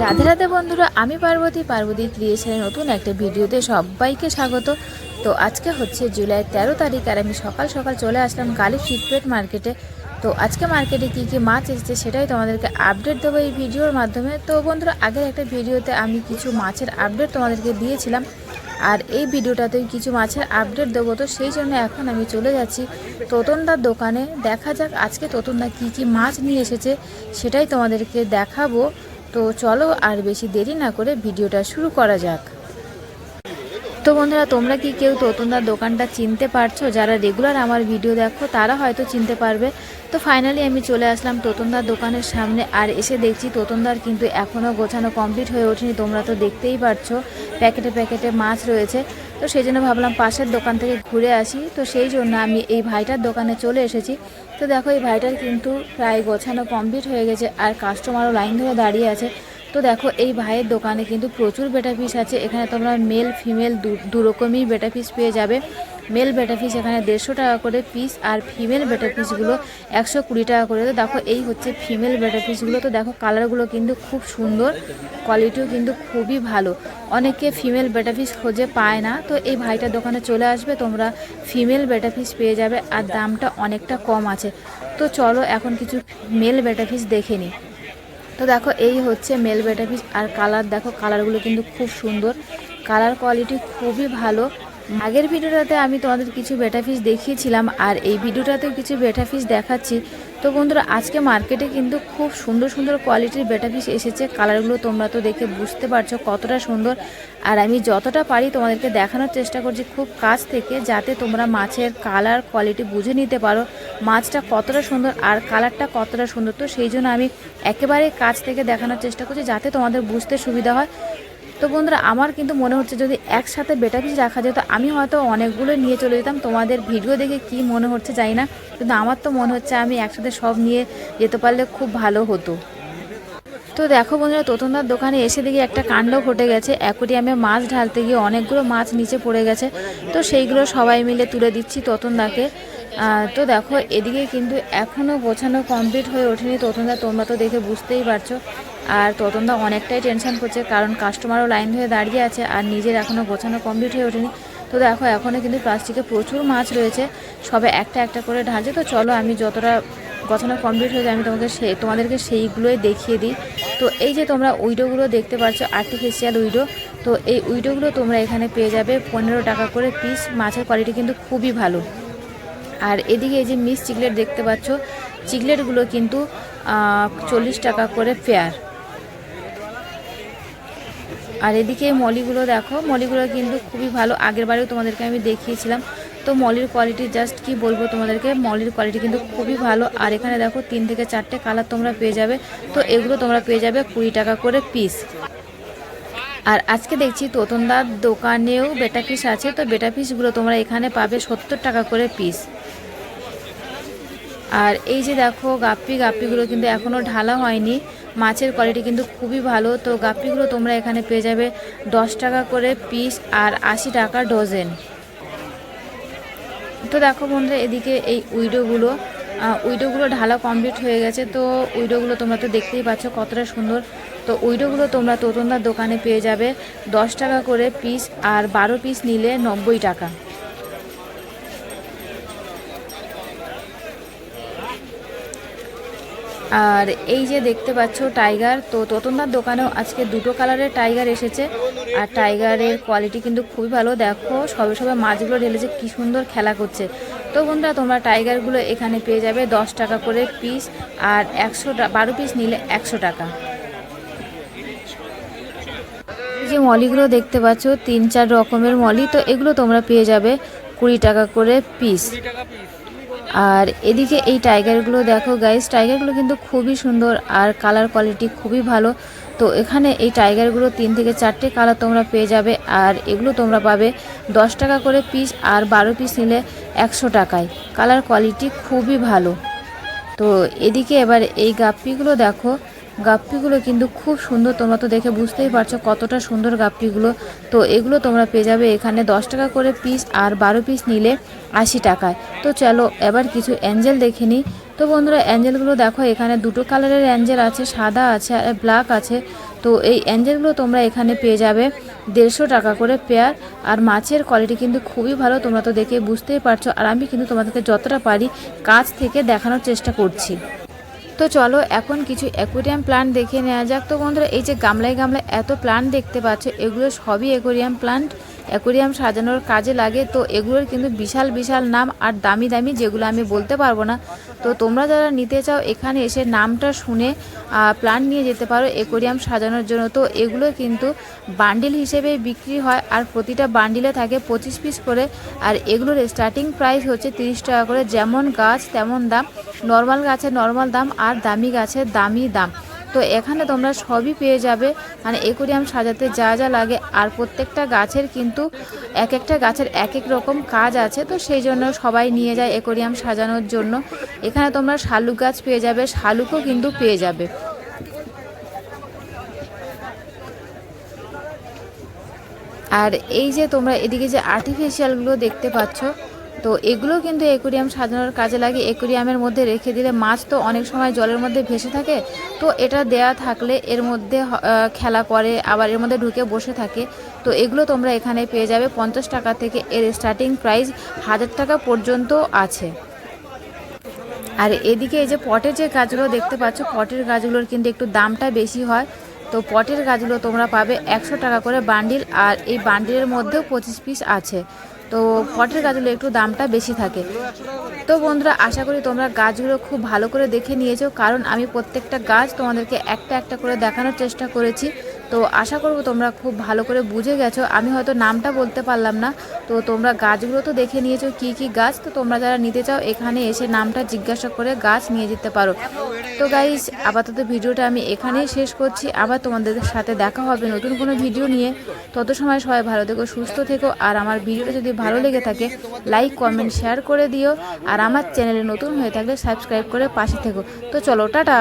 রাধে রাধে বন্ধুরা, আমি পার্বতী ক্রিয়েশনের নতুন একটা ভিডিওতে সবাইকে স্বাগত। তো আজকে হচ্ছে জুলাই 13 তারিখ আর আমি সকাল সকাল চলে আসলাম গালিব শীতপেট মার্কেটে। তো আজকে মার্কেটে কী কী মাছ এসেছে সেটাই তোমাদেরকে আপডেট দেবো এই ভিডিওর মাধ্যমে। তো বন্ধুরা, আগের একটা ভিডিওতে আমি কিছু মাছের আপডেট তোমাদেরকে দিয়েছিলাম, আর এই ভিডিওটাতেও কিছু মাছের আপডেট দেবো। তো সেই জন্য এখন আমি চলে যাচ্ছি তোতনদার দোকানে। দেখা যাক আজকে তোতনদা কী কী মাছ নিয়ে এসেছে সেটাই তোমাদেরকে দেখাবো। তো চলো আর বেশি দেরি না করে ভিডিওটা শুরু করা যাক। তো বন্ধুরা, তোমরা কি কেউ তোতনদার দোকানটা চিনতে পারছো? যারা রেগুলার আমার ভিডিও দেখো তারা হয়তো চিনতে পারবে। তো ফাইনালি আমি চলে আসলাম তোতনদার দোকানের সামনে, আর এসে দেখছি তোতনদার কিন্তু এখনও গোছানো কমপ্লিট হয়ে ওঠেনি। তোমরা তো দেখতেই পারছো প্যাকেটে প্যাকেটে মাছ রয়েছে। তো সেই জন্য ভাবলাম পাশের দোকান থেকে ঘুরে আসি। তো সেই জন্য আমি এই ভাইটার দোকানে চলে এসেছি। তো দেখো এই ভাইটার কিন্তু প্রায় গোছানো কমপ্লিট হয়ে গেছে, আর কাস্টমারও লাইন ধরে দাঁড়িয়ে আছে। তো দেখো এই ভাইয়ের দোকানে কিন্তু প্রচুর বেটা পিস আছে। এখানে তোমরা মেল ফিমেল দু রকমই বেটা পিস পেয়ে যাবে। মেল বেটা পিস এখানে 150 টাকা করে পিস, আর ফিমেল বেটা পিসগুলো 120 টাকা করে। তো দেখো এই হচ্ছে ফিমেল বেটা পিসগুলো। তো দেখো কালারগুলো কিন্তু খুব সুন্দর, কোয়ালিটিও কিন্তু খুবই ভালো। অনেকে ফিমেল বেটা পিস খোঁজে পায় না, তো এই ভাইটার দোকানে চলে আসবে, তোমরা ফিমেল বেটা পিস পেয়ে যাবে, আর দামটা অনেকটা কম আছে। তো চলো এখন কিছু মেল বেটা পিস দেখে নিই। তো দেখো এই হচ্ছে মেল বেটা পিস, আর কালার দেখো, কালারগুলো কিন্তু খুব সুন্দর, কালার কোয়ালিটি খুবই ভালো। আগের ভিডিওটাতে আমি তোমাদের কিছু বেটা পিস দেখিয়েছিলাম, আর এই ভিডিওটাতেও কিছু বেটা পিস দেখাচ্ছি। তো বন্ধুরা, আজকে মার্কেটে কিন্তু খুব সুন্দর সুন্দর কোয়ালিটির বেটা পিস এসেছে। কালারগুলো তোমরা তো দেখে বুঝতে পারছো কতটা সুন্দর, আর আমি যতটা পারি তোমাদেরকে দেখানোর চেষ্টা করছি খুব কাছ থেকে, যাতে তোমরা মাছের কালার কোয়ালিটি বুঝে নিতে পারো মাছটা কতটা সুন্দর আর কালারটা কতটা সুন্দর। তো সেই জন্য আমি একেবারে কাছ থেকে দেখানোর চেষ্টা করছি যাতে তোমাদের বুঝতে সুবিধা হয়। তো বন্ধুরা, আমার কিন্তু মনে হচ্ছে যদি একসাথে বেটা পিস রাখা যেত আমি হয়তো অনেকগুলো নিয়ে চলে যেতাম। তোমাদের ভিডিও দেখে কি মনে হচ্ছে জানি না, কিন্তু আমার তো মনে হচ্ছে আমি একসাথে সব নিয়ে যেতে পারলে খুব ভালো হতো। তো দেখো বন্ধুরা, তোতনদার দোকানে এসে দেখি একটা কাণ্ড ঘটে গেছে। অ্যাকোয়ারিয়ামে মাছ ঢালতে গিয়ে অনেকগুলো মাছ নিচে পড়ে গেছে। তো সেইগুলো সবাই মিলে তুলে দিচ্ছি তোতনদাকে। তো দেখো এদিকে কিন্তু এখনও গোছানো কমপ্লিট হয়ে ওঠেনি তোতনদা, তোমরা তো দেখে বুঝতেই পারছো। আর তোতনদা অনেকটাই টেনশন করছে, কারণ কাস্টমারও লাইন ধরে দাঁড়িয়ে আছে, আর নিজের এখনও গোছানো কমপ্লিট হয়ে ওঠেনি। তো দেখো এখনও কিন্তু প্লাস্টিকে প্রচুর মাছ রয়েছে, সবে একটা একটা করে ঢালছে। তো চলো আমি যতটা গোছানো কমপ্লিট হয়ে যায় আমি তোমাদেরকে সেইগুলোই দেখিয়ে দিই। তো এই যে তোমরা উইডোগুলো দেখতে পাচ্ছ, আর্টিফিশিয়াল উইডো। তো এই উইডোগুলো তোমরা এখানে পেয়ে যাবে 15 টাকা করে পিস। মাছের কোয়ালিটি কিন্তু খুবই ভালো। আর এদিকে এই যে মিক্স চিকলেট দেখতে পাচ্ছ, চিকলেটগুলো কিন্তু 40 টাকা করে পেয়ার। আর এদিকে মলিগুলো দেখো, মলিগুলো কিন্তু খুবই ভালো, আগের বারেও তোমাদেরকে আমি দেখিয়েছিলাম। তো মলির কোয়ালিটি জাস্ট কি বলবো তোমাদেরকে, মলির কোয়ালিটি কিন্তু খুবই ভালো। আর এখানে দেখো 3 থেকে 4টে কালার তোমরা পেয়ে যাবে। তো এগুলো তোমরা পেয়ে যাবে 20 টাকা করে পিস। আর আজকে দেখছি তোতনদার দোকানেও বেটা পিস আছে। তো বেটা পিসগুলো তোমরা এখানে পাবে 70 টাকা করে পিস। আর এই যে দেখো গাপ্পিগুলো কিন্তু এখনও ঢালা হয়নি, মাছের কোয়ালিটি কিন্তু খুবই ভালো। তো গাপ্পিগুলো তোমরা এখানে পেয়ে যাবে 10 টাকা করে পিস আর 80 টাকা ডজন। তো দেখো বন্ধুরা, এদিকে এই উইডোগুলো ঢালা কমপ্লিট হয়ে গেছে। তো উইডোগুলো তোমরা তো দেখতেই পাচ্ছ কতটা সুন্দর। তো উইডোগুলো তোমরা তোতনদার দোকানে পেয়ে যাবে 10 টাকা করে পিস, আর 12 পিস নিলে 90 টাকা। আর এই যে দেখতে পাচ্ছ টাইগার, তো তোতনদার দোকানেও আজকে 2টো কালারের টাইগার এসেছে, আর টাইগারের কোয়ালিটি কিন্তু খুবই ভালো। দেখো সবে সবে মাছগুলো ঢেলেছে, কি সুন্দর খেলা করছে। তো বন্ধুরা, তোমরা টাইগারগুলো এখানে পেয়ে যাবে 10 টাকা করে পিস, আর 12 পিস নিলে 100 টাকা। যে মলিগুলো দেখতে পাচ্ছ 3-4 রকমের মলি, তো এগুলো তোমরা পেয়ে যাবে 20 টাকা করে পিস। আর এদিকে এই টাইগারগুলো দেখো গাইস, টাইগারগুলো কিন্তু খুবই সুন্দর আর কালার কোয়ালিটি খুবই ভালো। তো এখানে এই টাইগারগুলো 3 থেকে 4টে কালার তোমরা পেয়ে যাবে, আর এগুলো তোমরা পাবে 10 টাকা করে পিস, আর 12 পিস নিলে 100 টাকায়। কালার কোয়ালিটি খুবই ভালো। তো এদিকে এবার এই গাপ্পিগুলো দেখো, গাপ্পিগুলো কিন্তু খুব সুন্দর, তোমরা তো দেখে বুঝতেই পারছো কতটা সুন্দর গাপ্পিগুলো। তো এগুলো তোমরা পেয়ে যাবে এখানে 10 টাকা করে পিস, আর 12 পিস নিলে 80 টাকায়। তো চলো এবার কিছু অ্যাঞ্জেল দেখে নিই। তো বন্ধুরা অ্যাঞ্জেলগুলো দেখো, এখানে দুটো কালারের অ্যাঞ্জেল আছে, সাদা আছে আর ব্ল্যাক আছে। তো এই অ্যাঞ্জেলগুলো তোমরা এখানে পেয়ে যাবে 150 টাকা করে পেয়ার। আর মাছের কোয়ালিটি কিন্তু খুবই ভালো, তোমরা তো দেখে বুঝতেই পারছো। আর আমি কিন্তু তোমাদেরকে যতটা পারি কাছ থেকে দেখানোর চেষ্টা করছি। তো চলো এখন কিছু অ্যাকোয়ারিয়াম প্লান্ট দেখে নেওয়া যাক। তো বন্ধুরা এই যে গামলায় গামলায় এত প্লান্ট দেখতে পাচ্ছ, এগুলো সবই অ্যাকোয়ারিয়াম প্লান্ট, অ্যাকোয়ারিয়াম সাজানোর কাজে লাগে। তো এগুলোর কিন্তু বিশাল বিশাল নাম আর দামি দামি, যেগুলো আমি বলতে পারবো না। তো তোমরা যারা নিতে চাও এখানে এসে নামটা শুনে প্লান্ট নিয়ে যেতে পারো অ্যাকোয়ারিয়াম সাজানোর জন্য। তো এগুলো কিন্তু বান্ডিল হিসেবে বিক্রি হয়, আর প্রতিটা বান্ডিলে থাকে 25 পিস করে। আর এগুলোর স্টার্টিং প্রাইস হচ্ছে 30 টাকা করে। যেমন গাছ তেমন দাম, নর্মাল গাছের নর্মাল দাম আর দামি গাছের দামি দাম। তো এখানে তোমরা সবই পেয়ে যাবে, মানে অ্যাকোয়ারিয়াম সাজাতে যা যা লাগে। আর প্রত্যেকটা গাছের কিন্তু এক একটা গাছের এক এক রকম কাজ আছে, তো সেই জন্য সবাই নিয়ে যায় অ্যাকোয়ারিয়াম সাজানোর জন্য। এখানে তোমরা শালুক গাছ পেয়ে যাবে, শালুকও কিন্তু পেয়ে যাবে। আর এই যে তোমরা এদিকে যে আর্টিফিশিয়ালগুলো দেখতে পাচ্ছ, তো এগুলো কিন্তু অ্যাকোয়ারিয়াম সাজানোর কাজে লাগে। অ্যাকোয়ারিয়ামের মধ্যে রেখে দিলে মাছ তো অনেক সময় জলের মধ্যে ভেসে থাকে, তো এটা দেয়া থাকলে এর মধ্যে খেলা করে, আবার এর মধ্যে ঢুকে বসে থাকে। তো এগুলো তোমরা এখানে পেয়ে যাবে 50 টাকা থেকে, এর স্টার্টিং প্রাইস 1000 টাকা পর্যন্ত আছে। আর এদিকে এই যে পটের যে গাছগুলো দেখতে পাচ্ছ, পটের গাছগুলোর কিন্তু একটু দামটা বেশি হয়। তো পটের গাছগুলো তোমরা পাবে 100 টাকা করে বান্ডিল, আর এই বান্ডিলের মধ্যেও 25 পিস আছে। তো পটের গাছগুলো একটু দামটা বেশি থাকে। তো বন্ধুরা আশা করি তোমরা গাছগুলো খুব ভালো করে দেখে নিয়েছো, কারণ আমি প্রত্যেকটা গাছ তোমাদেরকে একটা একটা করে দেখানোর চেষ্টা করেছি। তো আশা করব তোমরা খুব ভালো করে বুঝে গেছো। আমি হয়তো নামটা বলতে পারলাম না, তো তোমরা গাছগুলো তো দেখে নিয়েছো কি কি গাছ। তো তোমরা যারা নিতে চাও এখানে এসে নামটা জিজ্ঞাসা করে গাছ নিয়ে যেতে পারো। তো গাইস আপাতত ভিডিওটা আমি এখানেই শেষ করছি, আবার তোমাদের সাথে দেখা হবে নতুন কোনো ভিডিও নিয়ে। তত সময় সবাই ভালো থেকো, সুস্থ থেকো। আর আমার ভিডিওটা যদি ভালো লেগে থাকে লাইক কমেন্ট শেয়ার করে দিও, আর আমার চ্যানেলে নতুন হয়ে থাকলে সাবস্ক্রাইব করে পাশে থেকো। তো চলো টাটা।